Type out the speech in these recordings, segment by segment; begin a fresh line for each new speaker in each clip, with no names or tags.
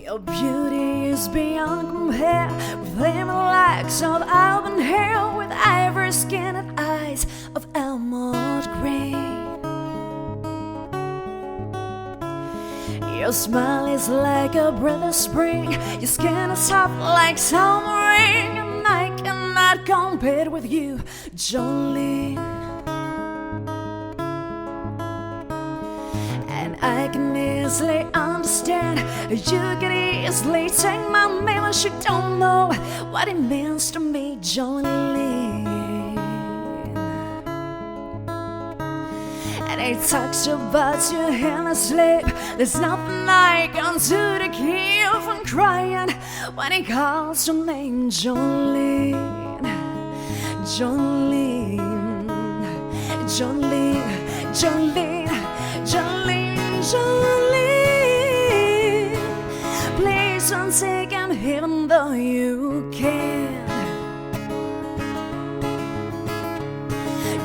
Your beauty is beyond compare, with flaming locks of auburn hair, with ivory skin and eyes of emerald green. Your smile is like a breath of spring, your skin is soft like summer rain, and I cannot compare with you, Joline. And I can easily understand, you can easily take my name, but you don't know what it means to me, Joline. And it talks about you in a sleep. There's nothing I can do to keep you from crying when it calls your name, Joline. Joline, Joline, Joline, Joline, Joline. Please don't take him even though you can.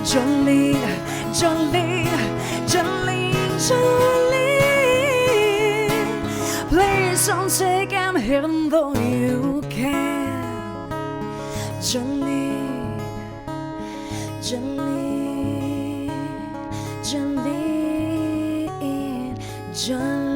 Joline, Joline, Joline, Joline. Please don't take him even though you can. Joline, Joline, Joline, Joline.